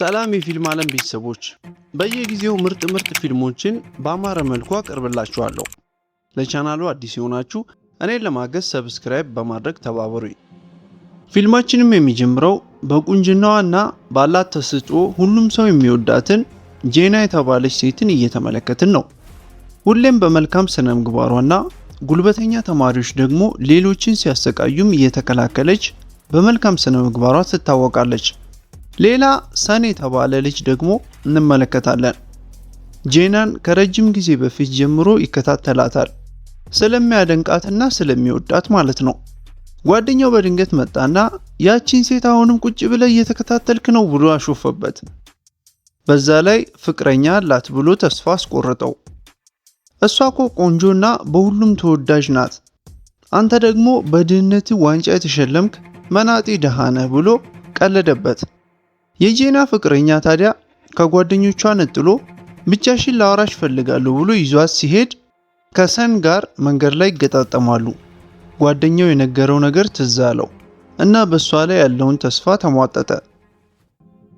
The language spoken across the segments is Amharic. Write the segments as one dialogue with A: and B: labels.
A: ሰላም የፊልም ዓለም ቤተሰቦች፣ በየጊዜው ምርጥ ፊልሞችን በአማረ መልኩ አቀርብላችኋለሁ። ለቻናሉ አዲስ የሆናችሁ እኔን ለማገዝ ሰብስክራይብ በማድረግ ተባበሩኝ። ፊልማችንም የሚጀምረው በቁንጅናዋና ባላት ተሰጥኦ ሁሉም ሰው የሚወዳትን ጄና የተባለች ሴትን እየተመለከትን ነው። ሁሌም በመልካም ስነ ምግባሯና ጉልበተኛ ተማሪዎች ደግሞ ሌሎችን ሲያሰቃዩም እየተከላከለች በመልካም ስነ ምግባሯ ትታወቃለች። ሌላ ሰን የተባለ ልጅ ደግሞ እንመለከታለን። ጄናን ከረጅም ጊዜ በፊት ጀምሮ ይከታተላታል፣ ስለሚያደንቃትና ስለሚወዳት ማለት ነው። ጓደኛው በድንገት መጣና ያቺን ሴት አሁንም ቁጭ ብለ እየተከታተልክ ነው ብሎ አሾፈበት። በዛ ላይ ፍቅረኛ አላት ብሎ ተስፋ አስቆረጠው። እሷ እኮ ቆንጆና በሁሉም ተወዳጅ ናት፣ አንተ ደግሞ በድህነት ዋንጫ የተሸለምክ መናጤ ደሃ ነህ ብሎ ቀለደበት። የጄና ፍቅረኛ ታዲያ ከጓደኞቿ ነጥሎ ብቻሽን ላወራሽ ፈልጋለሁ ብሎ ይዟት ሲሄድ ከሰን ጋር መንገድ ላይ ይገጣጠማሉ። ጓደኛው የነገረው ነገር ትዝ አለው እና በሷ ላይ ያለውን ተስፋ ተሟጠጠ።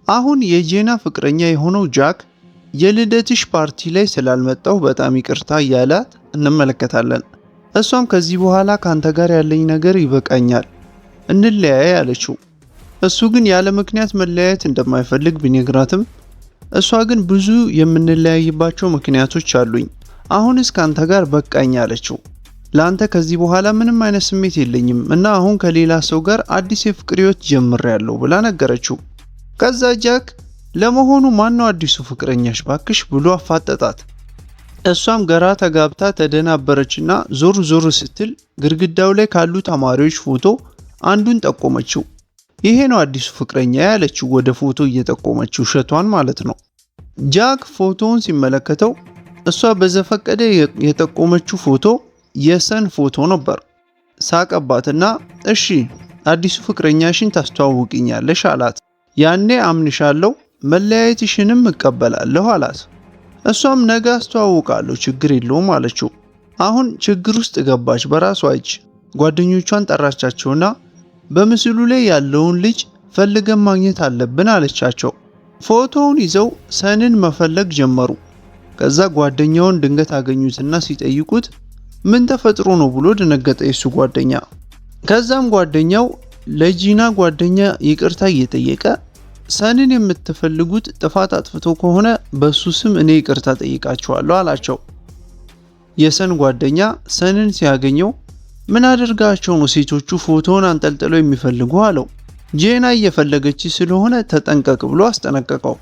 A: አሁን የጄና ፍቅረኛ የሆነው ጃክ የልደትሽ ፓርቲ ላይ ስላልመጣሁ በጣም ይቅርታ እያላት እንመለከታለን። እሷም ከዚህ በኋላ ካንተ ጋር ያለኝ ነገር ይበቃኛል እንለያይ አለችው። እሱ ግን ያለ ምክንያት መለያየት እንደማይፈልግ ቢነግራትም እሷ ግን ብዙ የምንለያይባቸው ምክንያቶች አሉኝ፣ አሁንስ ካንተ ጋር በቃኝ አለችው። ለአንተ ከዚህ በኋላ ምንም አይነት ስሜት የለኝም እና አሁን ከሌላ ሰው ጋር አዲስ የፍቅር ህይወት ጀምሬያለሁ ብላ ነገረችው። ከዛ ጃክ ለመሆኑ ማነው አዲሱ ፍቅረኛሽ ባክሽ ብሎ አፋጠጣት። እሷም ግራ ተጋብታ ተደናበረችና ዞር ስትል ግድግዳው ላይ ካሉ ተማሪዎች ፎቶ አንዱን ጠቆመችው። ይሄ ነው አዲሱ ፍቅረኛ ያለችው ወደ ፎቶ እየጠቆመችው ውሸቷን ማለት ነው። ጃክ ፎቶውን ሲመለከተው እሷ በዘፈቀደ የጠቆመችው ፎቶ የሰን ፎቶ ነበር። ሳቀባትና እሺ አዲሱ ፍቅረኛሽን ታስተዋውቂኛለሽ አላት። ያኔ አምንሻለሁ መለያየትሽንም እቀበላለሁ አላት። እሷም ነገ አስተዋውቃለሁ ችግር የለውም አለችው። አሁን ችግር ውስጥ ገባች በራሷ እጅ። ጓደኞቿን ጠራቻቸውና በምስሉ ላይ ያለውን ልጅ ፈልገን ማግኘት አለብን አለቻቸው። ፎቶውን ይዘው ሰንን መፈለግ ጀመሩ። ከዛ ጓደኛውን ድንገት አገኙትና ሲጠይቁት ምን ተፈጥሮ ነው ብሎ ደነገጠ የሱ ጓደኛ። ከዛም ጓደኛው ለጂና ጓደኛ ይቅርታ እየጠየቀ ሰንን የምትፈልጉት ጥፋት አጥፍቶ ከሆነ በሱ ስም እኔ ይቅርታ ጠይቃቸዋለሁ አላቸው። የሰን ጓደኛ ሰንን ሲያገኘው ምን አድርጋቸው ነው ሴቶቹ ፎቶውን አንጠልጥለው የሚፈልጉ አለው። ጄና እየፈለገች ስለሆነ ተጠንቀቅ ብሎ አስጠነቀቀው።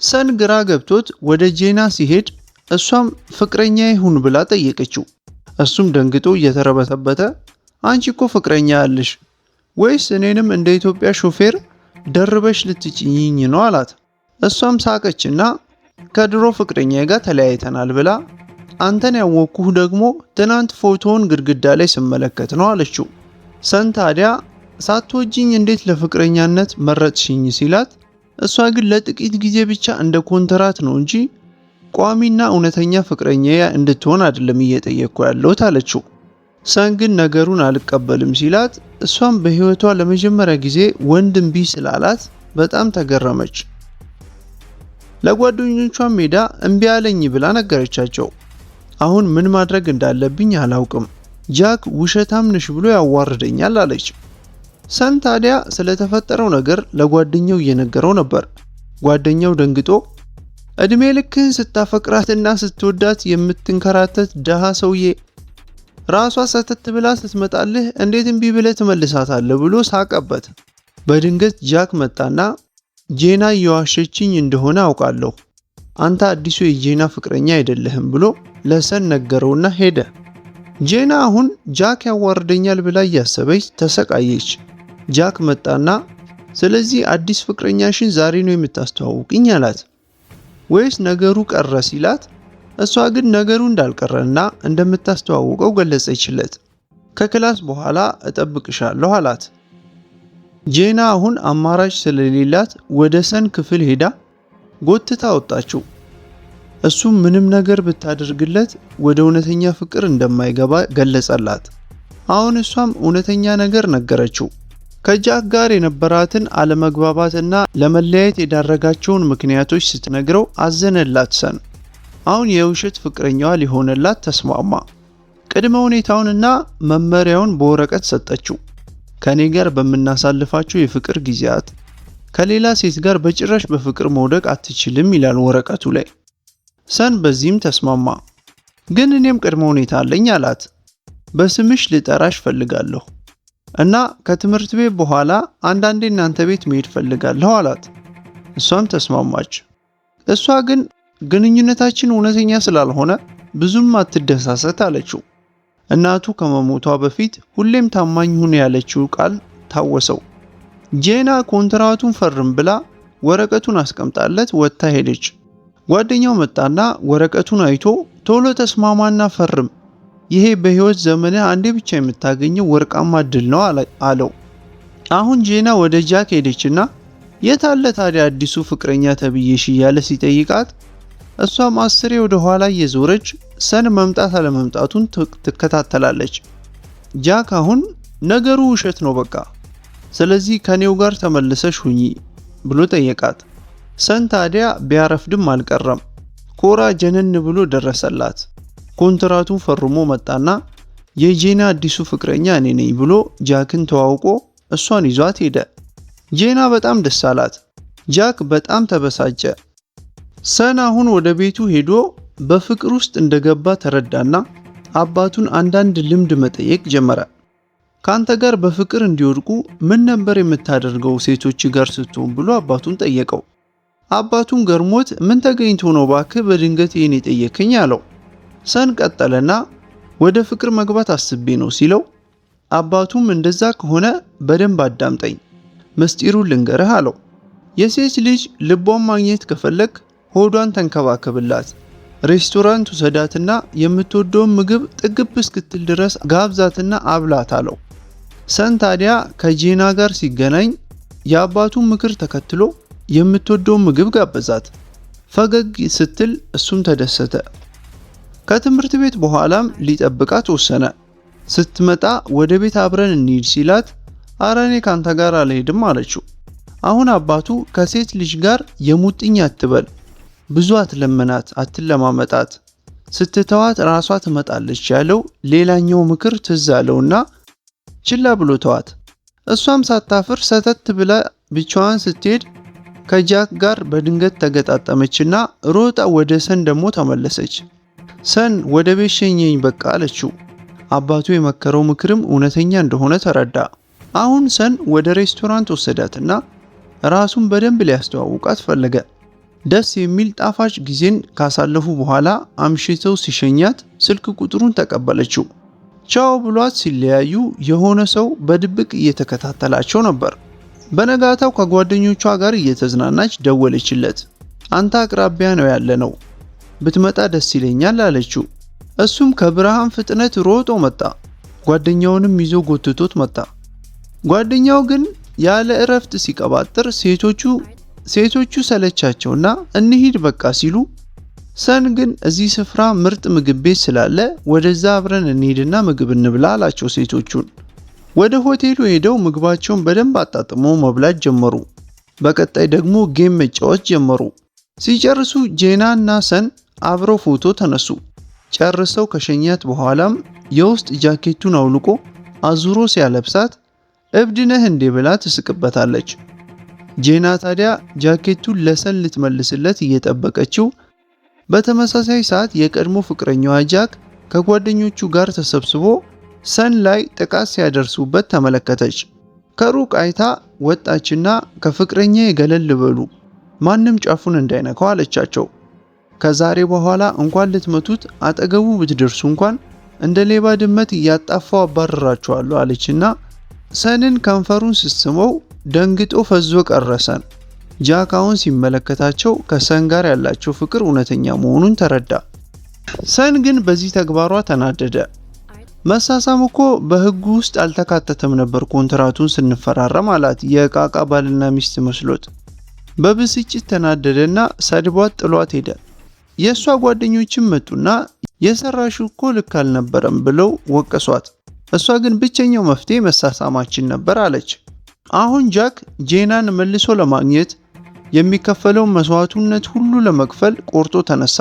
A: ሰን ግራ ገብቶት ወደ ጄና ሲሄድ እሷም ፍቅረኛ ይሁን ብላ ጠየቀችው። እሱም ደንግጦ እየተረበተበተ አንቺ እኮ ፍቅረኛ አለሽ ወይስ እኔንም እንደ ኢትዮጵያ ሾፌር ደርበሽ ልትጭኝኝ ነው አላት። እሷም ሳቀችና ከድሮ ፍቅረኛዬ ጋር ተለያይተናል ብላ አንተን ያወቅኩህ ደግሞ ትናንት ፎቶውን ግድግዳ ላይ ስመለከት ነው አለችው። ሰን ታዲያ ሳትወጂኝ እንዴት ለፍቅረኛነት መረጥሽኝ ሲላት እሷ ግን ለጥቂት ጊዜ ብቻ እንደ ኮንትራት ነው እንጂ ቋሚና እውነተኛ ፍቅረኛ እንድትሆን አይደለም እየጠየቅኩ ያለሁት አለችው። ሰን ግን ነገሩን አልቀበልም ሲላት እሷም በህይወቷ ለመጀመሪያ ጊዜ ወንድ እምቢ ስላላት በጣም ተገረመች። ለጓደኞቿ ሜዳ እምቢ አለኝ ብላ ነገረቻቸው። አሁን ምን ማድረግ እንዳለብኝ አላውቅም፣ ጃክ ውሸታም ነሽ ብሎ ያዋርደኛል አለች። ሰን ታዲያ ስለተፈጠረው ነገር ለጓደኛው እየነገረው ነበር። ጓደኛው ደንግጦ እድሜ ልክህን ስታፈቅራትና ስትወዳት የምትንከራተት ደሃ ሰውዬ ራሷ ሰተት ብላ ስትመጣልህ እንዴት እምቢ ብለህ ትመልሳታለህ ብሎ ሳቀበት። በድንገት ጃክ መጣና ጄና እየዋሸችኝ እንደሆነ አውቃለሁ፣ አንተ አዲሱ የጄና ፍቅረኛ አይደለህም ብሎ ለሰን ነገረውና ሄደ። ጄና አሁን ጃክ ያዋርደኛል ብላ እያሰበች ተሰቃየች። ጃክ መጣና ስለዚህ አዲስ ፍቅረኛሽን ዛሬ ነው የምታስተዋውቅኝ አላት። ወይስ ነገሩ ቀረ ሲላት እሷ ግን ነገሩ እንዳልቀረና እንደምታስተዋውቀው ገለጸችለት። ከክላስ በኋላ እጠብቅሻለሁ አላት። ጄና አሁን አማራጭ ስለሌላት ወደ ሰን ክፍል ሄዳ ጎትታ ወጣችው። እሱም ምንም ነገር ብታደርግለት ወደ እውነተኛ ፍቅር እንደማይገባ ገለጸላት። አሁን እሷም እውነተኛ ነገር ነገረችው። ከጃክ ጋር የነበራትን አለመግባባትና ለመለያየት የዳረጋቸውን ምክንያቶች ስትነግረው አዘነላት ሰን። አሁን የውሸት ፍቅረኛዋ ሊሆንላት ተስማማ። ቅድመ ሁኔታውንና መመሪያውን በወረቀት ሰጠችው። ከኔ ጋር በምናሳልፋቸው የፍቅር ጊዜያት ከሌላ ሴት ጋር በጭራሽ በፍቅር መውደቅ አትችልም ይላል ወረቀቱ ላይ። ሰን በዚህም ተስማማ። ግን እኔም ቅድመ ሁኔታ አለኝ አላት። በስምሽ ልጠራሽ ፈልጋለሁ እና ከትምህርት ቤት በኋላ አንዳንዴ እናንተ ቤት መሄድ ፈልጋለሁ አላት። እሷም ተስማማች። እሷ ግን ግንኙነታችን እውነተኛ ስላልሆነ ብዙም አትደሳሰት አለችው። እናቱ ከመሞቷ በፊት ሁሌም ታማኝ ሁን ያለችው ቃል ታወሰው። ጄና ኮንትራቱን ፈርም ብላ ወረቀቱን አስቀምጣለት ወጥታ ሄደች። ጓደኛው መጣና ወረቀቱን አይቶ ቶሎ ተስማማና ፈርም፣ ይሄ በህይወት ዘመንህ አንዴ ብቻ የምታገኘው ወርቃማ እድል ነው አለው። አሁን ጄና ወደ ጃክ ሄደችና የት አለ ታዲያ አዲሱ ፍቅረኛ ተብዬሽ እያለ ሲጠይቃት እሷም አስሬ ወደ ኋላ እየዞረች ሰን መምጣት አለመምጣቱን ትከታተላለች። ጃክ አሁን ነገሩ ውሸት ነው በቃ፣ ስለዚህ ከኔው ጋር ተመልሰሽ ሁኚ ብሎ ጠየቃት። ሰን ታዲያ ቢያረፍድም አልቀረም። ኮራ ጀነን ብሎ ደረሰላት። ኮንትራቱን ፈርሞ መጣና የጄና አዲሱ ፍቅረኛ እኔ ነኝ ብሎ ጃክን ተዋውቆ እሷን ይዟት ሄደ። ጄና በጣም ደስ አላት። ጃክ በጣም ተበሳጨ። ሰን አሁን ወደ ቤቱ ሄዶ በፍቅር ውስጥ እንደገባ ተረዳና አባቱን አንዳንድ ልምድ መጠየቅ ጀመረ። ካንተ ጋር በፍቅር እንዲወድቁ ምን ነበር የምታደርገው ሴቶች ጋር ስትሆን ብሎ አባቱን ጠየቀው። አባቱን ገርሞት ምን ተገኝቶ ነው ባክህ በድንገት ይሄን የጠየከኝ አለው። ሰን ቀጠለና ወደ ፍቅር መግባት አስቤ ነው ሲለው አባቱም እንደዛ ከሆነ በደንብ አዳምጠኝ፣ ምስጢሩን ልንገርህ አለው። የሴት ልጅ ልቧን ማግኘት ከፈለክ ሆዷን ተንከባከብላት፣ ሬስቶራንት ውሰዳትና የምትወደውን ምግብ ጥግብ እስክትል ድረስ ጋብዛትና አብላት አለው። ሰን ታዲያ ከጄና ጋር ሲገናኝ የአባቱን ምክር ተከትሎ የምትወደውን ምግብ ጋበዛት። ፈገግ ስትል እሱም ተደሰተ። ከትምህርት ቤት በኋላም ሊጠብቃት ወሰነ። ስትመጣ ወደ ቤት አብረን እንሂድ ሲላት ኧረ እኔ ካንተ ጋር አልሄድም አለችው። አሁን አባቱ ከሴት ልጅ ጋር የሙጥኝ አትበል፣ ብዙ አትለመናት፣ አትለማመጣት፣ ስትተዋት ራሷ ትመጣለች ያለው ሌላኛው ምክር ትዝ አለውና ችላ ብሎ ተዋት። እሷም ሳታፍር ሰተት ብላ ብቻዋን ስትሄድ ከጃክ ጋር በድንገት ተገጣጠመችና ሮጣ ወደ ሰን ደግሞ ተመለሰች። ሰን ወደ ቤት ሸኘኝ በቃ አለችው። አባቱ የመከረው ምክርም እውነተኛ እንደሆነ ተረዳ። አሁን ሰን ወደ ሬስቶራንት ወሰዳትና ራሱን በደንብ ሊያስተዋውቃት ፈለገ። ደስ የሚል ጣፋጭ ጊዜን ካሳለፉ በኋላ አምሽተው ሲሸኛት ስልክ ቁጥሩን ተቀበለችው። ቻው ብሏት ሲለያዩ የሆነ ሰው በድብቅ እየተከታተላቸው ነበር። በነጋታው ከጓደኞቿ ጋር እየተዝናናች ደወለችለት። አንተ አቅራቢያ ነው ያለነው፣ ብትመጣ ደስ ይለኛል አለችው። እሱም ከብርሃን ፍጥነት ሮጦ መጣ። ጓደኛውንም ይዞ ጎትቶት መጣ። ጓደኛው ግን ያለ እረፍት ሲቀባጥር ሴቶቹ ሰለቻቸውና እንሂድ በቃ ሲሉ ሰን ግን እዚህ ስፍራ ምርጥ ምግብ ቤት ስላለ ወደዛ አብረን እንሂድና ምግብ እንብላ አላቸው ሴቶቹን። ወደ ሆቴሉ ሄደው ምግባቸውን በደንብ አጣጥመው መብላት ጀመሩ። በቀጣይ ደግሞ ጌም መጫወት ጀመሩ። ሲጨርሱ ጄና እና ሰን አብረው ፎቶ ተነሱ። ጨርሰው ከሸኛት በኋላም የውስጥ ጃኬቱን አውልቆ አዙሮ ሲያለብሳት እብድ ነህ እንዴ ብላ ትስቅበታለች። ጄና ታዲያ ጃኬቱን ለሰን ልትመልስለት እየጠበቀችው በተመሳሳይ ሰዓት የቀድሞ ፍቅረኛዋ ጃክ ከጓደኞቹ ጋር ተሰብስቦ ሰን ላይ ጥቃት ሲያደርሱበት ተመለከተች። ከሩቅ አይታ ወጣችና ከፍቅረኛ የገለል በሉ፣ ማንም ጫፉን እንዳይነካው አለቻቸው። ከዛሬ በኋላ እንኳን ልትመቱት አጠገቡ ብትደርሱ እንኳን እንደ ሌባ ድመት እያጣፋው አባረራቸዋለሁ አለችና ሰንን ከንፈሩን ስትስመው ደንግጦ ፈዞ ቀረሰን። ጃክ አሁን ሲመለከታቸው ከሰን ጋር ያላቸው ፍቅር እውነተኛ መሆኑን ተረዳ። ሰን ግን በዚህ ተግባሯ ተናደደ። መሳሳም እኮ በህጉ ውስጥ አልተካተተም ነበር ኮንትራቱን ስንፈራረም አላት። የቃቃ ባልና ሚስት መስሎት በብስጭት ተናደደና ሰድቧት ጥሏት ሄደ። የእሷ ጓደኞችም መጡና የሰራሹ እኮ ልክ አልነበረም ብለው ወቀሷት። እሷ ግን ብቸኛው መፍትሄ መሳሳማችን ነበር አለች። አሁን ጃክ ጄናን መልሶ ለማግኘት የሚከፈለውን መስዋዕትነት ሁሉ ለመክፈል ቆርጦ ተነሳ።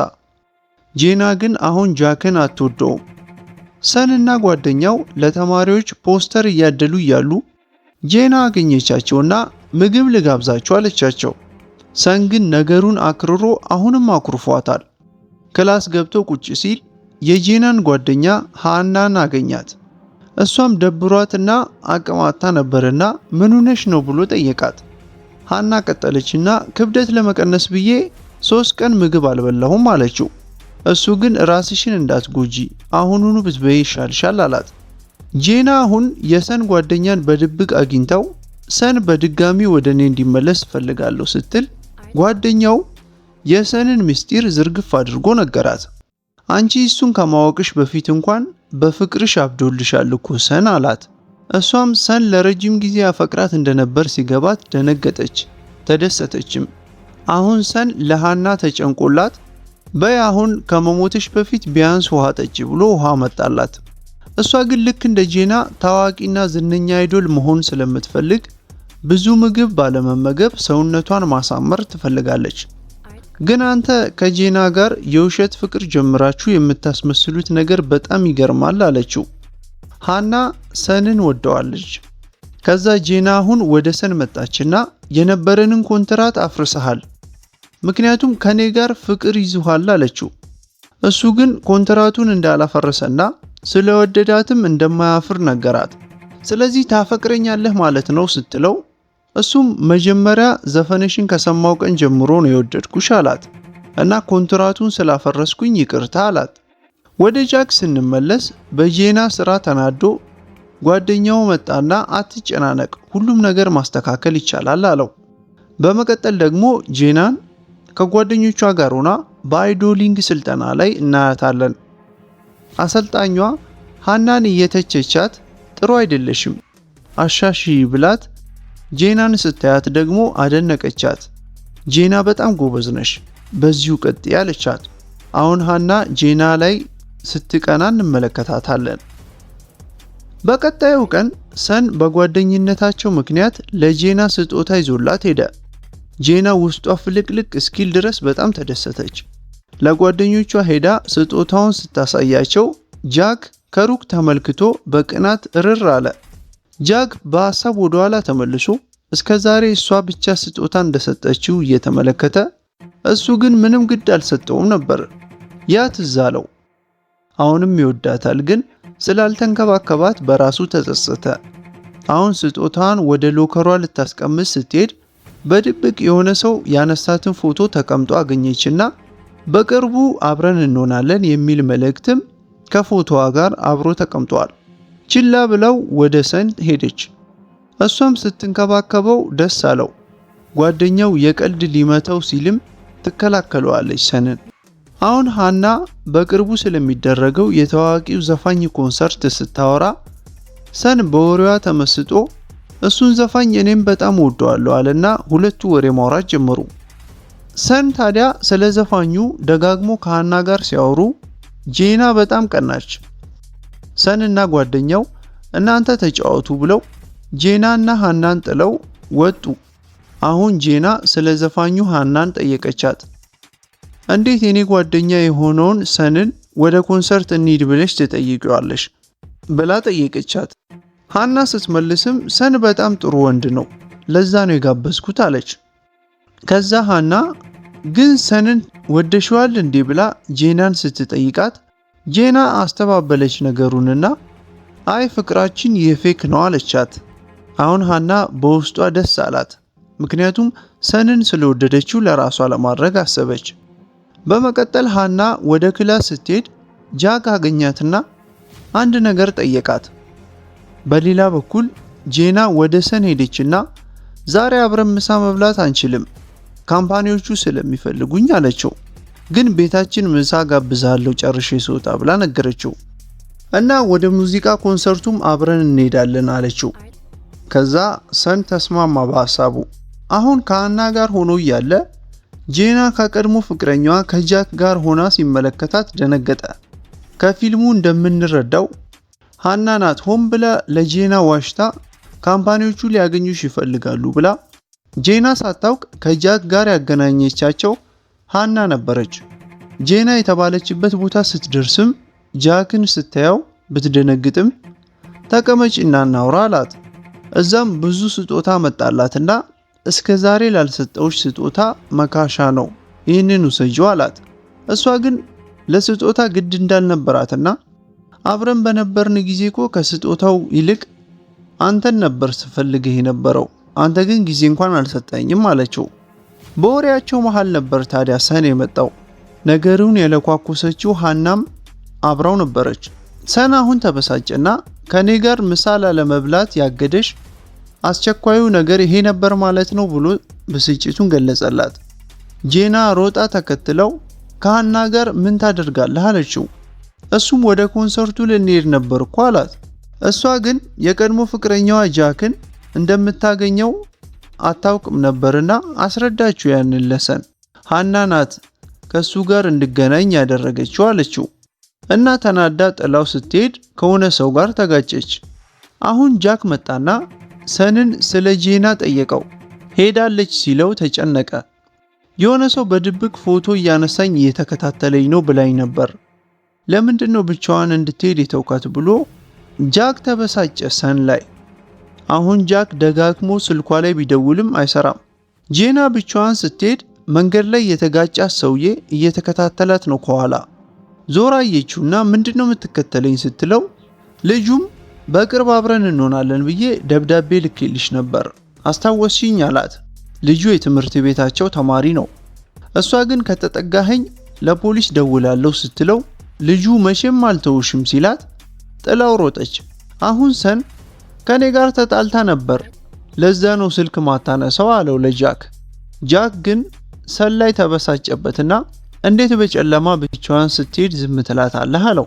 A: ጄና ግን አሁን ጃክን አትወደውም። ሰንና ጓደኛው ለተማሪዎች ፖስተር እያደሉ እያሉ ጄና አገኘቻቸውና ምግብ ልጋብዛቸው አለቻቸው። ሰን ግን ነገሩን አክርሮ አሁንም አኩርፏታል። ክላስ ገብቶ ቁጭ ሲል የጄናን ጓደኛ ሃናን አገኛት። እሷም ደብሯትና አቅማታ ነበርና ምን ሆነሽ ነው ብሎ ጠየቃት። ሃና ቀጠለችና ክብደት ለመቀነስ ብዬ 3 ቀን ምግብ አልበላሁም አለችው። እሱ ግን ራስሽን እንዳትጎጂ አሁኑኑ ብትበይ ይሻልሻል አላት። ጄና አሁን የሰን ጓደኛን በድብቅ አግኝታው ሰን በድጋሚ ወደ እኔ እንዲመለስ ፈልጋለሁ ስትል ጓደኛው የሰንን ምስጢር ዝርግፍ አድርጎ ነገራት። አንቺ እሱን ከማወቅሽ በፊት እንኳን በፍቅርሽ አብዶልሻል እኮ ሰን አላት። እሷም ሰን ለረጅም ጊዜ አፈቅራት እንደነበር ሲገባት ደነገጠች፣ ተደሰተችም። አሁን ሰን ለሃና ተጨንቆላት በይ አሁን ከመሞትሽ በፊት ቢያንስ ውሃ ጠጪ ብሎ ውሃ መጣላት። እሷ ግን ልክ እንደ ጄና ታዋቂና ዝነኛ አይዶል መሆን ስለምትፈልግ ብዙ ምግብ ባለመመገብ ሰውነቷን ማሳመር ትፈልጋለች። ግን አንተ ከጄና ጋር የውሸት ፍቅር ጀምራችሁ የምታስመስሉት ነገር በጣም ይገርማል አለችው። ሃና ሰንን ወደዋለች። ከዛ ጄና አሁን ወደ ሰን መጣችና የነበረንን ኮንትራት አፍርሰሃል፣ ምክንያቱም ከኔ ጋር ፍቅር ይዙሃል አለችው። እሱ ግን ኮንትራቱን እንዳላፈረሰና ስለወደዳትም እንደማያፍር ነገራት። ስለዚህ ታፈቅረኛለህ ማለት ነው ስትለው እሱም መጀመሪያ ዘፈንሽን ከሰማው ቀን ጀምሮ ነው የወደድኩሽ አላት እና ኮንትራቱን ስላፈረስኩኝ ይቅርታ አላት። ወደ ጃክ ስንመለስ በጄና ስራ ተናዶ ጓደኛው መጣና አትጨናነቅ፣ ሁሉም ነገር ማስተካከል ይቻላል አለው። በመቀጠል ደግሞ ጄናን ከጓደኞቿ ጋር ሆና በአይዶሊንግ ስልጠና ላይ እናያታለን። አሰልጣኟ ሃናን እየተቸቻት ጥሩ አይደለሽም አሻሺ ብላት ጄናን ስታያት ደግሞ አደነቀቻት። ጄና በጣም ጎበዝ ነሽ፣ በዚሁ ቀጥይ አለቻት። አሁን ሃና ጄና ላይ ስትቀና እንመለከታታለን። በቀጣዩ ቀን ሰን በጓደኝነታቸው ምክንያት ለጄና ስጦታ ይዞላት ሄደ። ጄና ውስጧ ፍልቅልቅ እስኪል ድረስ በጣም ተደሰተች። ለጓደኞቿ ሄዳ ስጦታውን ስታሳያቸው ጃክ ከሩቅ ተመልክቶ በቅናት እርር አለ። ጃክ በሐሳብ ወደ ኋላ ተመልሶ እስከ ዛሬ እሷ ብቻ ስጦታ እንደሰጠችው እየተመለከተ እሱ ግን ምንም ግድ አልሰጠውም ነበር። ያ ትዝ አለው። አሁንም ይወዳታል፣ ግን ስላልተንከባከባት በራሱ ተጸጸተ። አሁን ስጦታን ወደ ሎከሯ ልታስቀምጥ ስትሄድ በድብቅ የሆነ ሰው ያነሳትን ፎቶ ተቀምጦ አገኘችና በቅርቡ አብረን እንሆናለን የሚል መልእክትም ከፎቶዋ ጋር አብሮ ተቀምጧል። ችላ ብለው ወደ ሰን ሄደች። እሷም ስትንከባከበው ደስ አለው። ጓደኛው የቀልድ ሊመታው ሲልም ትከላከለዋለች ሰንን። አሁን ሃና በቅርቡ ስለሚደረገው የታዋቂው ዘፋኝ ኮንሰርት ስታወራ ሰን በወሬዋ ተመስጦ እሱን ዘፋኝ እኔም በጣም ወደዋለሁ አለና ሁለቱ ወሬ ማውራት ጀመሩ። ሰን ታዲያ ስለ ዘፋኙ ደጋግሞ ከሃና ጋር ሲያወሩ ጄና በጣም ቀናች። ሰን እና ጓደኛው እናንተ ተጫወቱ ብለው ጄና እና ሃናን ጥለው ወጡ። አሁን ጄና ስለ ዘፋኙ ሃናን ጠየቀቻት። እንዴት የኔ ጓደኛ የሆነውን ሰንን ወደ ኮንሰርት እንሂድ ብለሽ ትጠይቂዋለሽ ብላ ጠየቀቻት። ሃና ስትመልስም ሰን በጣም ጥሩ ወንድ ነው፣ ለዛ ነው የጋበዝኩት አለች። ከዛ ሃና ግን ሰንን ወደሽዋል እንዴ ብላ ጄናን ስትጠይቃት ጄና አስተባበለች ነገሩንና አይ ፍቅራችን የፌክ ነው አለቻት። አሁን ሃና በውስጧ ደስ አላት፣ ምክንያቱም ሰንን ስለወደደችው ለራሷ ለማድረግ አሰበች። በመቀጠል ሃና ወደ ክላስ ስትሄድ ጃክ አገኛትና አንድ ነገር ጠየቃት። በሌላ በኩል ጄና ወደ ሰን ሄደችና ዛሬ አብረን ምሳ መብላት አንችልም ካምፓኒዎቹ ስለሚፈልጉኝ አለችው። ግን ቤታችን ምሳ ጋብዛለሁ ጨርሼ ስወጣ ብላ ነገረችው እና ወደ ሙዚቃ ኮንሰርቱም አብረን እንሄዳለን አለችው። ከዛ ሰን ተስማማ በሐሳቡ። አሁን ከሃና ጋር ሆኖ እያለ ጄና ከቀድሞ ፍቅረኛዋ ከጃክ ጋር ሆና ሲመለከታት ደነገጠ። ከፊልሙ እንደምንረዳው ሃና ናት ሆን ብላ ለጄና ዋሽታ ካምፓኒዎቹ ሊያገኙሽ ይፈልጋሉ ብላ ጄና ሳታውቅ ከጃክ ጋር ያገናኘቻቸው ሃና ነበረች። ጄና የተባለችበት ቦታ ስትደርስም ጃክን ስታየው ብትደነግጥም ተቀመጭና እናውራ አላት። እዛም ብዙ ስጦታ መጣላትና እስከ ዛሬ ላልሰጠውሽ ስጦታ መካሻ ነው፣ ይህንን ውሰጂው አላት። እሷ ግን ለስጦታ ግድ እንዳልነበራትና አብረን በነበርን ጊዜ እኮ ከስጦታው ይልቅ አንተን ነበር ስፈልግህ የነበረው፣ አንተ ግን ጊዜ እንኳን አልሰጠኝም አለችው። በወሬያቸው መሃል ነበር ታዲያ ሰን የመጣው። ነገሩን የለኳኩሰችው ሃናም አብራው ነበረች። ሰን አሁን ተበሳጨና ከኔ ጋር ምሳ ላለመብላት ያገደሽ አስቸኳዩ ነገር ይሄ ነበር ማለት ነው ብሎ ብስጭቱን ገለጸላት። ጄና ሮጣ ተከትለው ከሃና ጋር ምን ታደርጋለህ አለችው። እሱም ወደ ኮንሰርቱ ልንሄድ ነበር እኮ አላት። እሷ ግን የቀድሞ ፍቅረኛዋ ጃክን እንደምታገኘው አታውቅም ነበርና አስረዳችው ያንን ለሰን። ሃና ናት ከሱ ጋር እንድገናኝ ያደረገችው አለችው። እና ተናዳ ጥላው ስትሄድ ከሆነ ሰው ጋር ተጋጨች። አሁን ጃክ መጣና ሰንን ስለ ጄና ጠየቀው። ሄዳለች ሲለው ተጨነቀ። የሆነ ሰው በድብቅ ፎቶ እያነሳኝ እየተከታተለኝ ነው ብላኝ ነበር፣ ለምንድነው ብቻዋን እንድትሄድ የተውካት ብሎ ጃክ ተበሳጨ ሰን ላይ። አሁን ጃክ ደጋግሞ ስልኳ ላይ ቢደውልም አይሰራም። ጄና ብቻዋን ስትሄድ መንገድ ላይ የተጋጫት ሰውዬ እየተከታተላት ነው ከኋላ። ዞራ አየችውና ምንድነው የምትከተለኝ ስትለው ልጁም በቅርብ አብረን እንሆናለን ብዬ ደብዳቤ ልኬልሽ ነበር አስታወስሽኝ አላት። ልጁ የትምህርት ቤታቸው ተማሪ ነው። እሷ ግን ከተጠጋኸኝ ለፖሊስ ደውላለሁ ስትለው ልጁ መቼም አልተውሽም ሲላት ጥላው ሮጠች። አሁን ሰን ከኔ ጋር ተጣልታ ነበር፣ ለዛ ነው ስልክ ማታነሳው አለው ለጃክ። ጃክ ግን ሰን ላይ ተበሳጨበትና እንዴት በጨለማ ብቻዋን ስትሄድ ዝም ትላታለህ አለው።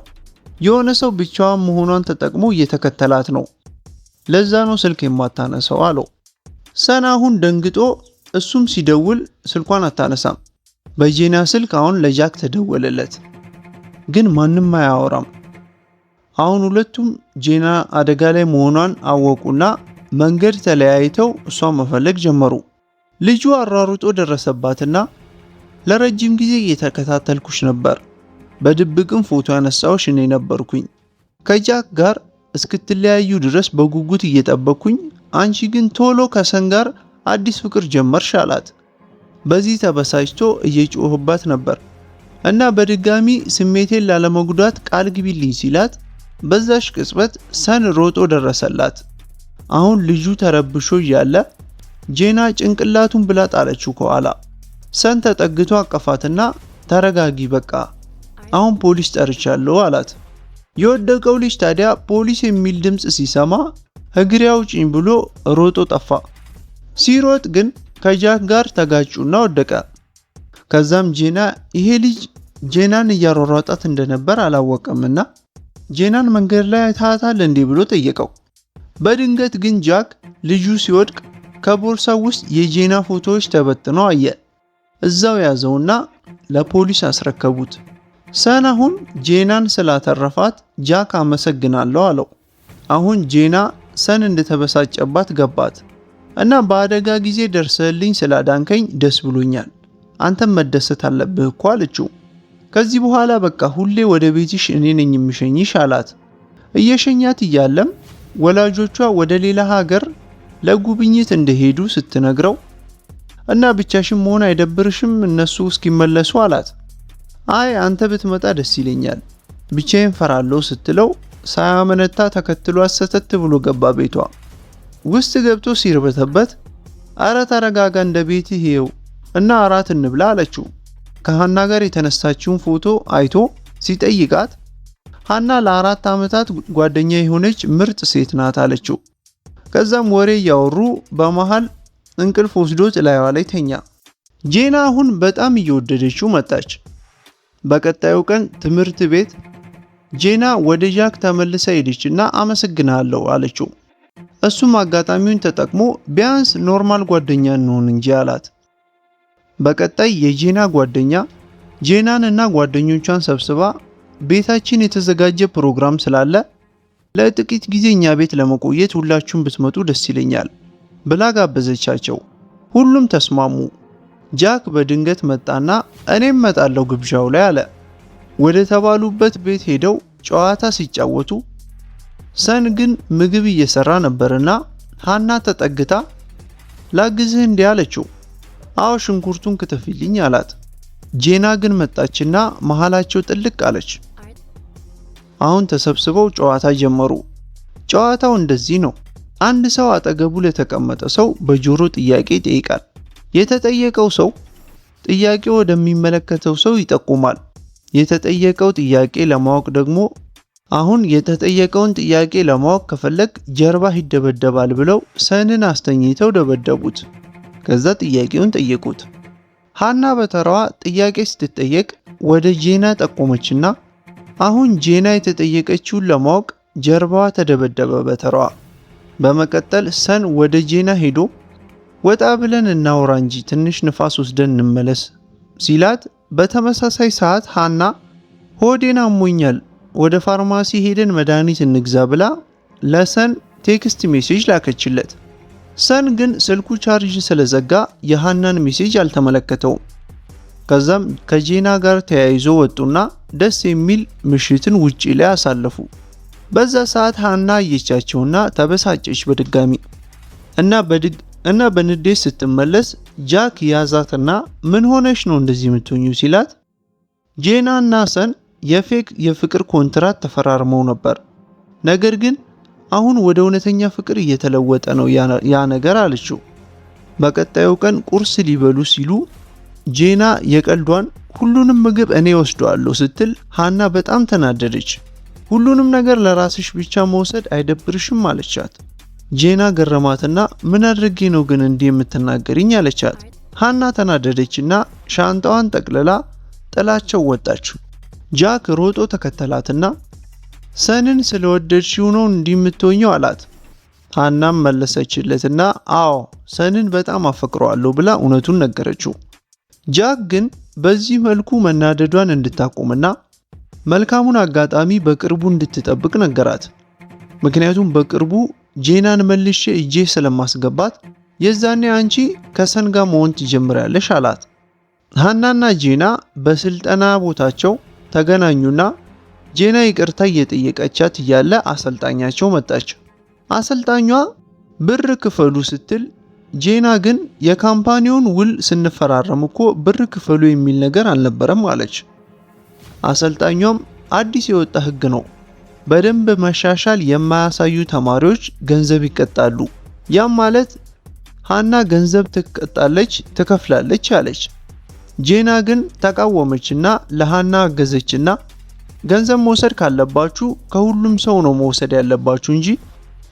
A: የሆነ ሰው ብቻዋን መሆኗን ተጠቅሞ እየተከተላት ነው፣ ለዛ ነው ስልክ የማታነሳው አለው። ሰን አሁን ደንግጦ እሱም ሲደውል ስልኳን አታነሳም። በጄና ስልክ አሁን ለጃክ ተደወለለት፣ ግን ማንም አያወራም። አሁን ሁለቱም ጄና አደጋ ላይ መሆኗን አወቁና መንገድ ተለያይተው እሷን መፈለግ ጀመሩ። ልጁ አራሩጦ ደረሰባትና ለረጅም ጊዜ እየተከታተልኩሽ ነበር፣ በድብቅም ፎቶ ያነሳውሽ እኔ ነበርኩኝ። ከጃክ ጋር እስክትለያዩ ድረስ በጉጉት እየጠበቅኩኝ፣ አንቺ ግን ቶሎ ከሰን ጋር አዲስ ፍቅር ጀመርሽ አላት። በዚህ ተበሳጭቶ እየጮህባት ነበር እና በድጋሚ ስሜቴን ላለመጉዳት ቃል ግቢልኝ ሲላት በዛሽ ቅጽበት ሰን ሮጦ ደረሰላት። አሁን ልጁ ተረብሾ እያለ ጄና ጭንቅላቱን ብላ ጣለችው ከኋላ። ሰን ተጠግቶ አቀፋትና ተረጋጊ በቃ አሁን ፖሊስ ጠርቻለሁ አላት። የወደቀው ልጅ ታዲያ ፖሊስ የሚል ድምፅ ሲሰማ እግሬ አውጪኝ ብሎ ሮጦ ጠፋ። ሲሮጥ ግን ከጃክ ጋር ተጋጩና ወደቀ። ከዛም ጄና ይሄ ልጅ ጄናን እያሯሯጣት እንደነበር አላወቀምና ጄናን መንገድ ላይ አይታታል እንዴ ብሎ ጠየቀው። በድንገት ግን ጃክ ልጁ ሲወድቅ ከቦርሳው ውስጥ የጄና ፎቶዎች ተበትነው አየ። እዛው ያዘውና ለፖሊስ አስረከቡት። ሰን አሁን ጄናን ስላተረፋት ጃክ አመሰግናለሁ አለው። አሁን ጄና ሰን እንደተበሳጨባት ገባት እና በአደጋ ጊዜ ደርሰልኝ ስላዳንከኝ ደስ ብሎኛል፣ አንተም መደሰት አለብህ እኮ አለችው። ከዚህ በኋላ በቃ ሁሌ ወደ ቤትሽ እኔ ነኝ የምሸኝሽ አላት። እየሸኛት እያለም ወላጆቿ ወደ ሌላ ሀገር ለጉብኝት እንደሄዱ ስትነግረው እና ብቻሽን መሆን አይደብርሽም እነሱ እስኪመለሱ አላት። አይ አንተ ብትመጣ ደስ ይለኛል፣ ብቻዬን ፈራለሁ ስትለው ሳያመነታ ተከትሏት ሰተት ብሎ ገባ ቤቷ። ውስጥ ገብቶ ሲርበተበት አረ ተረጋጋ እንደ ቤትህ ይኸው እና አራት እንብላ አለችው። ከሃና ጋር የተነሳችውን ፎቶ አይቶ ሲጠይቃት ሃና ለ4 ዓመታት ጓደኛ የሆነች ምርጥ ሴት ናት አለችው። ከዛም ወሬ እያወሩ በመሃል እንቅልፍ ወስዶት ላይዋ ላይ ተኛ። ጄና አሁን በጣም እየወደደችው መጣች። በቀጣዩ ቀን ትምህርት ቤት ጄና ወደ ጃክ ተመልሳ ሄደችና አመሰግናለሁ አለችው። እሱም አጋጣሚውን ተጠቅሞ ቢያንስ ኖርማል ጓደኛ እንሆን እንጂ አላት። በቀጣይ የጄና ጓደኛ ጄናን እና ጓደኞቿን ሰብስባ ቤታችን የተዘጋጀ ፕሮግራም ስላለ ለጥቂት ጊዜ እኛ ቤት ለመቆየት ሁላችሁም ብትመጡ ደስ ይለኛል ብላ ጋበዘቻቸው። ሁሉም ተስማሙ። ጃክ በድንገት መጣና እኔም መጣለው ግብዣው ላይ አለ። ወደ ተባሉበት ቤት ሄደው ጨዋታ ሲጫወቱ ሰን ግን ምግብ እየሰራ ነበርና ሃና ተጠግታ ላግዝህ እንዲህ አለችው። አዎ ሽንኩርቱን ክትፊልኝ አላት። ጄና ግን መጣችና መሃላቸው ጥልቅ አለች። አሁን ተሰብስበው ጨዋታ ጀመሩ። ጨዋታው እንደዚህ ነው። አንድ ሰው አጠገቡ ለተቀመጠ ሰው በጆሮ ጥያቄ ይጠይቃል። የተጠየቀው ሰው ጥያቄው ወደሚመለከተው ሰው ይጠቁማል። የተጠየቀው ጥያቄ ለማወቅ ደግሞ አሁን የተጠየቀውን ጥያቄ ለማወቅ ከፈለግ ጀርባህ ይደበደባል ብለው ሰንን አስተኝተው ደበደቡት። ከዛ ጥያቄውን ጠየቁት። ሃና በተራዋ ጥያቄ ስትጠየቅ ወደ ጄና ጠቆመችና አሁን ጄና የተጠየቀችውን ለማወቅ ጀርባዋ ተደበደበ በተራዋ። በመቀጠል ሰን ወደ ጄና ሄዶ ወጣ ብለን እናውራ እንጂ ትንሽ ንፋስ ወስደን እንመለስ ሲላት፣ በተመሳሳይ ሰዓት ሃና ሆዴን አሞኛል ወደ ፋርማሲ ሄደን መድኃኒት እንግዛ ብላ ለሰን ቴክስት ሜሴጅ ላከችለት። ሰን ግን ስልኩ ቻርጅ ስለዘጋ የሃናን ሜሴጅ አልተመለከተውም። ከዛም ከጄና ጋር ተያይዞ ወጡና ደስ የሚል ምሽትን ውጪ ላይ አሳለፉ። በዛ ሰዓት ሃና አየቻቸውና ተበሳጨች በድጋሚ እና በንዴት ስትመለስ ጃክ ያዛትና ምን ሆነሽ ነው እንደዚህ የምትሆኚው ሲላት፣ ጄና እና ሰን የፌክ የፍቅር ኮንትራት ተፈራርመው ነበር፣ ነገር ግን አሁን ወደ እውነተኛ ፍቅር እየተለወጠ ነው ያ ነገር አለችው። በቀጣዩ ቀን ቁርስ ሊበሉ ሲሉ ጄና የቀልዷን ሁሉንም ምግብ እኔ ወስደዋለሁ ስትል ሃና በጣም ተናደደች። ሁሉንም ነገር ለራስሽ ብቻ መውሰድ አይደብርሽም አለቻት። ጄና ገረማትና ምን አድርጌ ነው ግን እንዲህ የምትናገርኝ አለቻት። ሃና ተናደደችና ሻንጣዋን ጠቅልላ ጥላቸው ወጣች። ጃክ ሮጦ ተከተላትና ሰንን ስለወደድሽው ነው እንዲህ የምትሆኚው አላት። ሃናም መለሰችለትና አዎ ሰንን በጣም አፈቅረዋለሁ ብላ እውነቱን ነገረችው። ጃክ ግን በዚህ መልኩ መናደዷን እንድታቆምና መልካሙን አጋጣሚ በቅርቡ እንድትጠብቅ ነገራት። ምክንያቱም በቅርቡ ጄናን መልሼ እጄ ስለማስገባት የዛኔ አንቺ ከሰን ጋር መሆን ትጀምሪያለሽ አላት። ሃናና ጄና በስልጠና ቦታቸው ተገናኙና ጄና ይቅርታ እየጠየቀቻት እያለ አሰልጣኛቸው መጣች። አሰልጣኟ ብር ክፈሉ ስትል ጄና ግን የካምፓኒውን ውል ስንፈራረም እኮ ብር ክፈሉ የሚል ነገር አልነበረም አለች። አሰልጣኟም አዲስ የወጣ ሕግ ነው፣ በደንብ መሻሻል የማያሳዩ ተማሪዎች ገንዘብ ይቀጣሉ። ያም ማለት ሃና ገንዘብ ትከፍላለች አለች። ጄና ግን ተቃወመችና ለሃና አገዘችና ገንዘብ መውሰድ ካለባችሁ ከሁሉም ሰው ነው መውሰድ ያለባችሁ እንጂ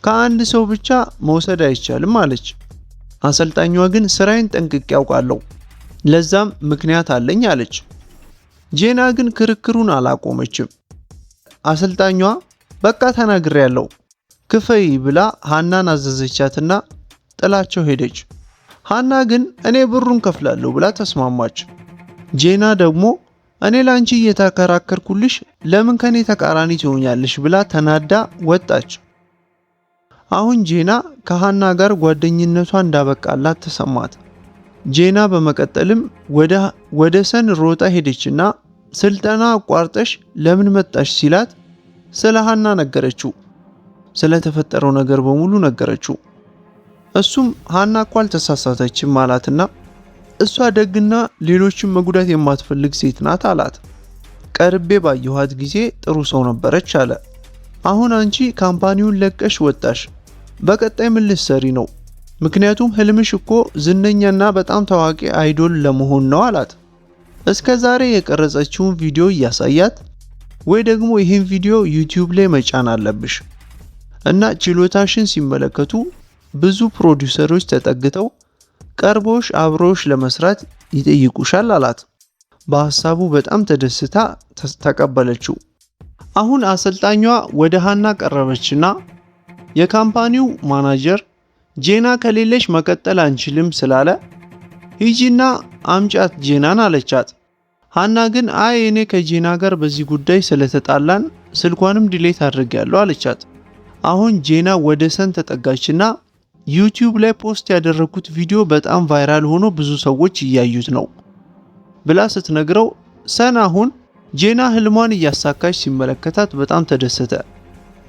A: ከአንድ ሰው ብቻ መውሰድ አይቻልም አለች። አሰልጣኟ ግን ስራዬን ጠንቅቄ ያውቃለሁ፣ ለዛም ምክንያት አለኝ አለች። ጄና ግን ክርክሩን አላቆመችም። አሰልጣኟ በቃ ተናግሬያለሁ ክፈይ ብላ ሃናን አዘዘቻትና ጥላቸው ሄደች። ሃና ግን እኔ ብሩን ከፍላለሁ ብላ ተስማማች። ጄና ደግሞ እኔ ላንቺ እየተከራከርኩልሽ ለምን ከኔ ተቃራኒ ትሆኛለሽ ብላ ተናዳ ወጣች። አሁን ጄና ከሃና ጋር ጓደኝነቷ እንዳበቃላት ተሰማት። ጄና በመቀጠልም ወደ ሰን ሮጣ ሄደችና ስልጠና አቋርጠሽ ለምን መጣሽ ሲላት ስለ ሃና ነገረችው። ስለተፈጠረው ነገር በሙሉ ነገረችው። እሱም ሃና እኮ አልተሳሳተችም አላትና እሷ ደግና ሌሎችን መጉዳት የማትፈልግ ሴት ናት አላት። ቀርቤ ባየኋት ጊዜ ጥሩ ሰው ነበረች አለ። አሁን አንቺ ካምፓኒውን ለቀሽ ወጣሽ፣ በቀጣይ ምን ልትሰሪ ነው? ምክንያቱም ህልምሽ እኮ ዝነኛና በጣም ታዋቂ አይዶል ለመሆን ነው አላት። እስከ ዛሬ የቀረጸችውን ቪዲዮ እያሳያት ወይ ደግሞ ይህን ቪዲዮ ዩቲዩብ ላይ መጫን አለብሽ እና ችሎታሽን ሲመለከቱ ብዙ ፕሮዲውሰሮች ተጠግተው ቀርቦሽ አብሮሽ ለመስራት ይጠይቁሻል አላት። በሐሳቡ በጣም ተደስታ ተቀበለችው። አሁን አሰልጣኟ ወደ ሃና ቀረበችና የካምፓኒው ማናጀር ጄና ከሌለሽ መቀጠል አንችልም ስላለ ሂጂና አምጫት ጄናን አለቻት። ሃና ግን አይ እኔ ከጄና ጋር በዚህ ጉዳይ ስለተጣላን ስልኳንም ዲሌት አድርጌያለሁ አለቻት። አሁን ጄና ወደ ሰን ተጠጋችና ዩቲዩብ ላይ ፖስት ያደረኩት ቪዲዮ በጣም ቫይራል ሆኖ ብዙ ሰዎች እያዩት ነው ብላ ስትነግረው ሰን አሁን ጄና ህልሟን እያሳካች ሲመለከታት በጣም ተደሰተ።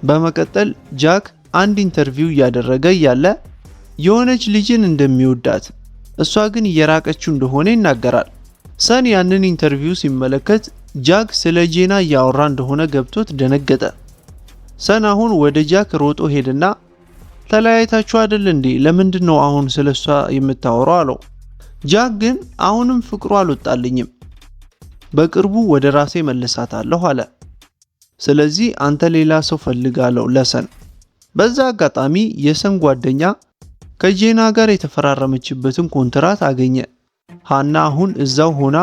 A: በመቀጠል ጃክ አንድ ኢንተርቪው እያደረገ ያለ የሆነች ልጅን እንደሚወዳት እሷ ግን እየራቀችው እንደሆነ ይናገራል። ሰን ያንን ኢንተርቪው ሲመለከት ጃክ ስለ ጄና እያወራ እንደሆነ ገብቶት ደነገጠ። ሰን አሁን ወደ ጃክ ሮጦ ሄድና ተለያይታችሁ አይደል እንዴ? ለምንድነው አሁን ስለሷ የምታወራው አለው። ጃክ ግን አሁንም ፍቅሩ አልወጣልኝም፣ በቅርቡ ወደ ራሴ መልሳታለሁ አለ። ስለዚህ አንተ ሌላ ሰው ፈልጋለሁ ለሰን። በዛ አጋጣሚ የሰን ጓደኛ ከጄና ጋር የተፈራረመችበትን ኮንትራት አገኘ። ሃና አሁን እዛው ሆና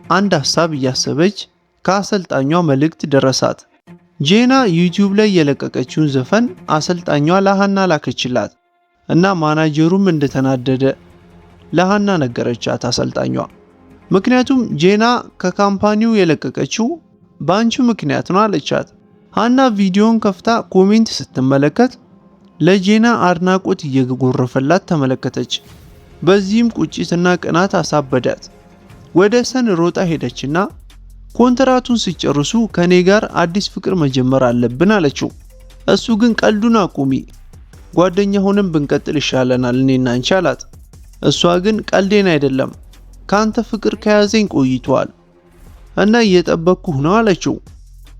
A: አንድ ሐሳብ እያሰበች ከአሰልጣኟ መልእክት ደረሳት። ጄና ዩቲዩብ ላይ የለቀቀችውን ዘፈን አሰልጣኟ ለሃና ላከችላት እና ማናጀሩም እንደተናደደ ለሃና ነገረቻት አሰልጣኟ። ምክንያቱም ጄና ከካምፓኒው የለቀቀችው ባንቺ ምክንያት ነው አለቻት። ሃና ቪዲዮን ከፍታ ኮሜንት ስትመለከት ለጄና አድናቆት እየጎረፈላት ተመለከተች። በዚህም ቁጭትና ቅናት አሳበዳት። ወደ ሰን ሮጣ ሄደችና ኮንትራቱን ሲጨርሱ ከኔ ጋር አዲስ ፍቅር መጀመር አለብን አለችው። እሱ ግን ቀልዱን አቁሚ፣ ጓደኛ ሆነን ብንቀጥል ይሻለናል እኔና አንቺ አላት። እሷ ግን ቀልዴን አይደለም ካንተ ፍቅር ከያዘኝ ቆይቷል እና እየጠበቅኩህ ነው አለችው።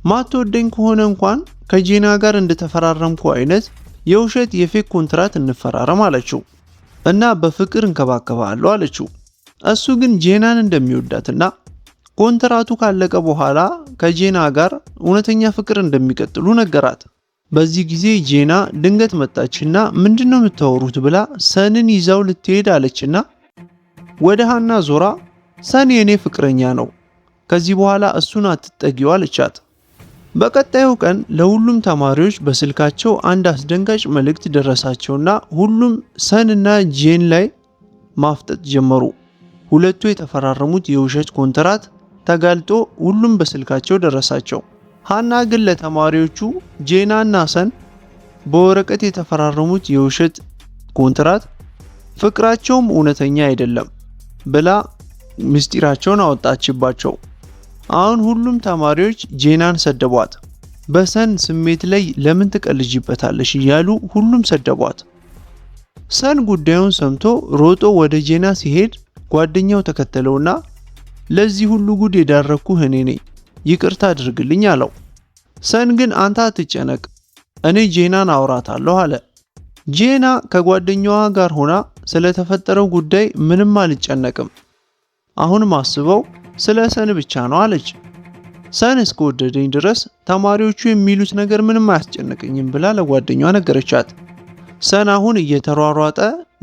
A: ማትወደኝ ከሆነ እንኳን ከጄና ጋር እንደተፈራረምኩ አይነት የውሸት የፌክ ኮንትራት እንፈራረም አለችው እና በፍቅር እንከባከባለሁ አለችው። እሱ ግን ጄናን እንደሚወዳትና ኮንትራቱ ካለቀ በኋላ ከጄና ጋር እውነተኛ ፍቅር እንደሚቀጥሉ ነገራት። በዚህ ጊዜ ጄና ድንገት መጣችና ምንድነው የምታወሩት ብላ ሰንን ይዛው ልትሄድ አለችና ወደ ሃና ዞራ ሰን የኔ ፍቅረኛ ነው፣ ከዚህ በኋላ እሱን አትጠጊው አለቻት። በቀጣዩ ቀን ለሁሉም ተማሪዎች በስልካቸው አንድ አስደንጋጭ መልእክት ደረሳቸውና ሁሉም ሰንና ጄን ላይ ማፍጠጥ ጀመሩ። ሁለቱ የተፈራረሙት የውሸት ኮንትራት ተጋልጦ ሁሉም በስልካቸው ደረሳቸው። ሃና ግን ለተማሪዎቹ ጄናና ሰን በወረቀት የተፈራረሙት የውሸት ኮንትራት ፍቅራቸውም እውነተኛ አይደለም ብላ ምስጢራቸውን አወጣችባቸው። አሁን ሁሉም ተማሪዎች ጄናን ሰደቧት። በሰን ስሜት ላይ ለምን ትቀልጂበታለሽ እያሉ ሁሉም ሰደቧት። ሰን ጉዳዩን ሰምቶ ሮጦ ወደ ጄና ሲሄድ ጓደኛው ተከተለውና ለዚህ ሁሉ ጉድ የዳረኩህ እኔ ነኝ፣ ይቅርታ አድርግልኝ አለው። ሰን ግን አንተ አትጨነቅ፣ እኔ ጄናን አውራታለሁ አለ። ጄና ከጓደኛዋ ጋር ሆና ስለተፈጠረው ጉዳይ ምንም አልጨነቅም፣ አሁን ማስበው ስለ ሰን ብቻ ነው አለች። ሰን እስከወደደኝ ድረስ ተማሪዎቹ የሚሉት ነገር ምንም አያስጨንቀኝም ብላ ለጓደኛዋ ነገረቻት። ሰን አሁን እየተሯሯጠ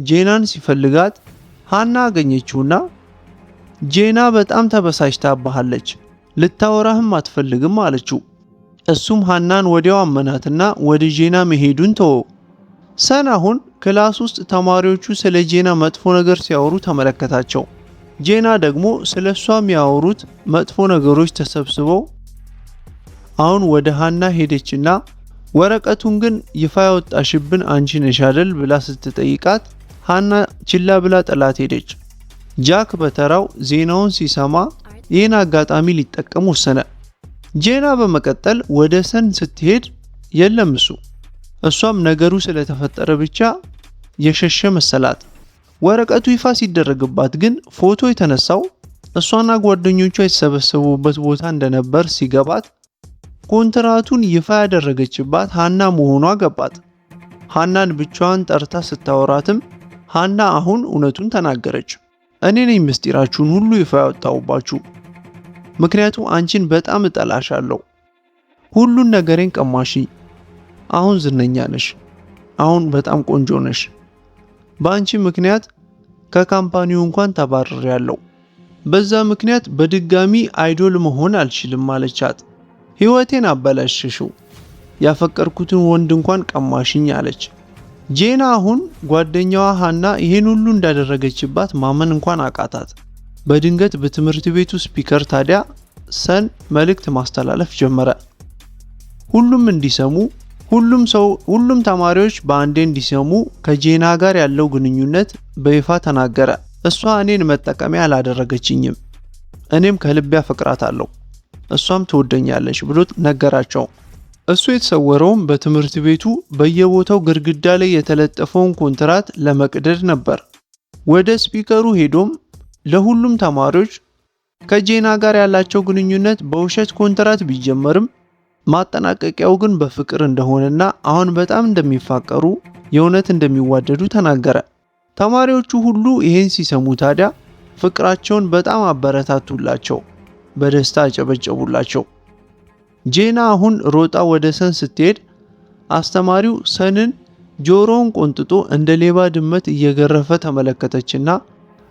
A: ጄናን ሲፈልጋት ሃና አገኘችውና ጄና በጣም ተበሳጭታባሃለች፣ ልታወራህም አትፈልግም አለችው። እሱም ሃናን ወዲያው አመናትና ወደ ጄና መሄዱን ተወው። ሰን አሁን ክላስ ውስጥ ተማሪዎቹ ስለ ጄና መጥፎ ነገር ሲያወሩ ተመለከታቸው። ጄና ደግሞ ስለሷ የሚያወሩት መጥፎ ነገሮች ተሰብስበው አሁን ወደ ሃና ሄደችና ወረቀቱን ግን ይፋ ያወጣሽብን አንቺ ነሽ አይደል ብላ ስትጠይቃት ሃና ችላ ብላ ጥላት ሄደች። ጃክ በተራው ዜናውን ሲሰማ ይህን አጋጣሚ ሊጠቀም ወሰነ። ጄና በመቀጠል ወደ ሰን ስትሄድ የለም እሷም ነገሩ ስለተፈጠረ ብቻ የሸሸ መሰላት። ወረቀቱ ይፋ ሲደረግባት ግን ፎቶ የተነሳው እሷና ጓደኞቿ የተሰበሰቡበት ቦታ እንደነበር ሲገባት ኮንትራቱን ይፋ ያደረገችባት ሃና መሆኗ ገባት። ሃናን ብቻዋን ጠርታ ስታወራትም ሃና አሁን እውነቱን ተናገረች። እኔ ነኝ ምስጢራችሁን ሁሉ ይፋ ያወጣሁባችሁ፣ ምክንያቱም አንቺን በጣም እጠላሻለሁ፣ ሁሉን ነገሬን ቀማሽኝ፣ አሁን ዝነኛ ነሽ፣ አሁን በጣም ቆንጆ ነሽ፣ በአንቺ ምክንያት ከካምፓኒው እንኳን ተባርሬያለሁ፣ በዛ ምክንያት በድጋሚ አይዶል መሆን አልችልም አለቻት። ህይወቴን አበላሽሽው፣ ያፈቀርኩትን ወንድ እንኳን ቀማሽኝ አለች። ጄና አሁን ጓደኛዋ ሃና ይሄን ሁሉ እንዳደረገችባት ማመን እንኳን አቃታት። በድንገት በትምህርት ቤቱ ስፒከር ታዲያ ሰን መልእክት ማስተላለፍ ጀመረ። ሁሉም እንዲሰሙ ሁሉም ተማሪዎች በአንዴ እንዲሰሙ ከጄና ጋር ያለው ግንኙነት በይፋ ተናገረ። እሷ እኔን መጠቀሚያ አላደረገችኝም፣ እኔም ከልቤ አፈቅራታለሁ፣ እሷም ትወደኛለች ብሎ ነገራቸው። እሱ የተሰወረውም በትምህርት ቤቱ በየቦታው ግድግዳ ላይ የተለጠፈውን ኮንትራት ለመቅደድ ነበር። ወደ ስፒከሩ ሄዶም ለሁሉም ተማሪዎች ከጄና ጋር ያላቸው ግንኙነት በውሸት ኮንትራት ቢጀመርም ማጠናቀቂያው ግን በፍቅር እንደሆነና አሁን በጣም እንደሚፋቀሩ የእውነት እንደሚዋደዱ ተናገረ። ተማሪዎቹ ሁሉ ይሄን ሲሰሙ ታዲያ ፍቅራቸውን በጣም አበረታቱላቸው፣ በደስታ አጨበጨቡላቸው። ጄና አሁን ሮጣ ወደ ሰን ስትሄድ አስተማሪው ሰንን ጆሮውን ቆንጥጦ እንደ ሌባ ድመት እየገረፈ ተመለከተችና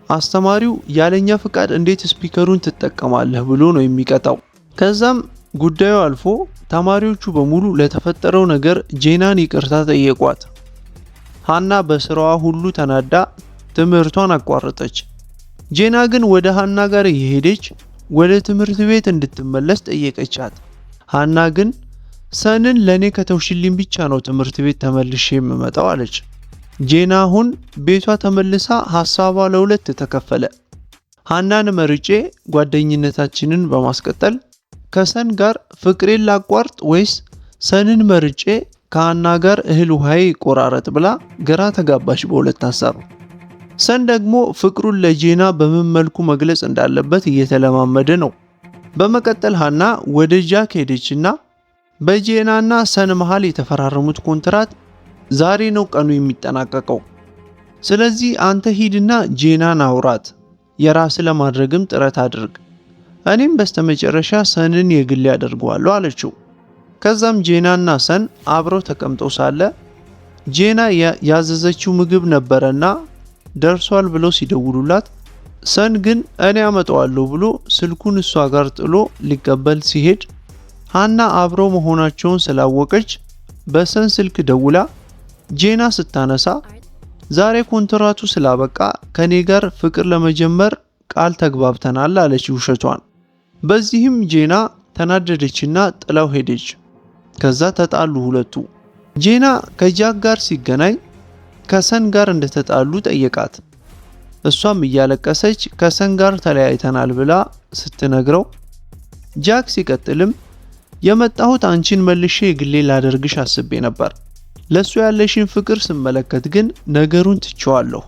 A: አስተማሪው ያለኛ ፍቃድ እንዴት ስፒከሩን ትጠቀማለህ ብሎ ነው የሚቀጣው። ከዛም ጉዳዩ አልፎ ተማሪዎቹ በሙሉ ለተፈጠረው ነገር ጄናን ይቅርታ ጠየቋት። ሃና በስራዋ ሁሉ ተናዳ ትምህርቷን አቋረጠች። ጄና ግን ወደ ሃና ጋር እየሄደች ወደ ትምህርት ቤት እንድትመለስ ጠየቀቻት። ሃና ግን ሰንን ለኔ ከተውሽልኝ ብቻ ነው ትምህርት ቤት ተመልሼ የምመጣው አለች። ጄና አሁን ቤቷ ተመልሳ ሐሳቧ ለሁለት ተከፈለ። ሃናን መርጬ ጓደኝነታችንን በማስቀጠል ከሰን ጋር ፍቅሬን ላቋርጥ ወይስ ሰንን መርጬ ከሃና ጋር እህል ውሃዬ ይቆራረጥ ብላ ግራ ተጋባች በሁለት ሐሳብ። ሰን ደግሞ ፍቅሩን ለጄና በምን መልኩ መግለጽ እንዳለበት እየተለማመደ ነው። በመቀጠል ሃና ወደ ጃክ ሄደችና በጄናና ሰን መሃል የተፈራረሙት ኮንትራት ዛሬ ነው ቀኑ የሚጠናቀቀው፣ ስለዚህ አንተ ሂድና ጄናን አውራት፣ የራስ ለማድረግም ጥረት አድርግ፣ እኔም በስተመጨረሻ ሰንን የግል ያደርገዋለሁ አለችው። ከዛም ጄናና ሰን አብረው ተቀምጠው ሳለ ጄና ያዘዘችው ምግብ ነበረና ደርሷል ብለው ሲደውሉላት ሰን ግን እኔ አመጣዋለሁ ብሎ ስልኩን እሷ ጋር ጥሎ ሊቀበል ሲሄድ ሃና አብረው መሆናቸውን ስላወቀች በሰን ስልክ ደውላ ጄና ስታነሳ ዛሬ ኮንትራቱ ስላበቃ ከኔ ጋር ፍቅር ለመጀመር ቃል ተግባብተናል አለች ውሸቷን። በዚህም ጄና ተናደደችና ጥላው ሄደች። ከዛ ተጣሉ ሁለቱ። ጄና ከጃክ ጋር ሲገናኝ ከሰን ጋር እንደተጣሉ ጠየቃት። እሷም እያለቀሰች ከሰን ጋር ተለያይተናል ብላ ስትነግረው ጃክ ሲቀጥልም የመጣሁት አንቺን መልሼ ግሌ ላደርግሽ አስቤ ነበር፣ ለሱ ያለሽን ፍቅር ስመለከት ግን ነገሩን ትቼዋለሁ፣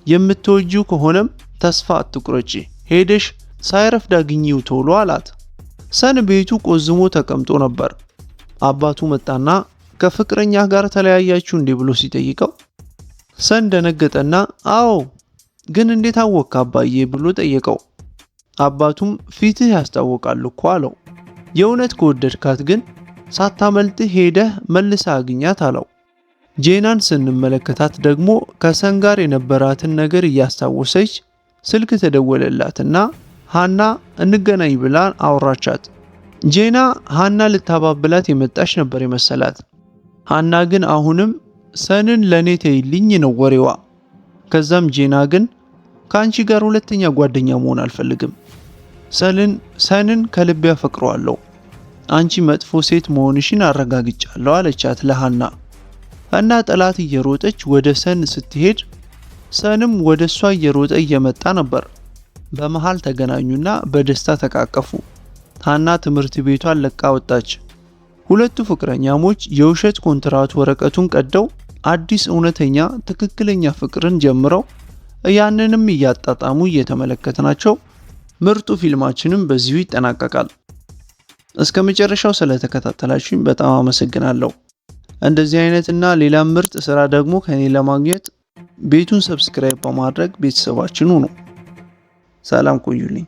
A: የምትወጂው ከሆነም ተስፋ አትቁረጪ፣ ሄደሽ ሳይረፍድ አግኚው ቶሎ አላት። ሰን ቤቱ ቆዝሞ ተቀምጦ ነበር። አባቱ መጣና ከፍቅረኛ ጋር ተለያያችሁ እንዴ ብሎ ሲጠይቀው ሰን ደነገጠና አዎ ግን እንዴት አወቅ አባዬ ብሎ ጠየቀው። አባቱም ፊትህ ያስታውቃል እኮ አለው። የእውነት ከወደድካት ግን ሳታመልጥህ ሄደህ መልሰህ አግኛት አለው። ጄናን ስንመለከታት ደግሞ ከሰን ጋር የነበራትን ነገር እያስታወሰች ስልክ ተደወለላትና ሃና እንገናኝ ብላ አወራቻት። ጄና ሃና ልታባብላት የመጣች ነበር የመሰላት። ሃና ግን አሁንም ሰንን ለኔ ተይልኝ ነው ወሬዋ። ከዛም ጄና ግን ከአንቺ ጋር ሁለተኛ ጓደኛ መሆን አልፈልግም፣ ሰንን ከልቤ አፈቅረዋለሁ፣ አንቺ መጥፎ ሴት መሆንሽን አረጋግጫለሁ አለቻት ለሃና። ሃና ጠላት እየሮጠች ወደ ሰን ስትሄድ ሰንም ወደ እሷ እየሮጠ እየመጣ ነበር። በመሃል ተገናኙና በደስታ ተቃቀፉ። ሃና ትምህርት ቤቷን ለቃ ወጣች። ሁለቱ ፍቅረኛሞች የውሸት ኮንትራት ወረቀቱን ቀደው አዲስ እውነተኛ ትክክለኛ ፍቅርን ጀምረው ያንንም እያጣጣሙ እየተመለከትናቸው ምርጡ ፊልማችንም በዚሁ ይጠናቀቃል። እስከ መጨረሻው ስለተከታተላችሁኝ በጣም አመሰግናለሁ። እንደዚህ አይነትና ሌላ ምርጥ ስራ ደግሞ ከኔ ለማግኘት ቤቱን ሰብስክራይብ በማድረግ ቤተሰባችን ሁኑ። ሰላም ቆዩልኝ።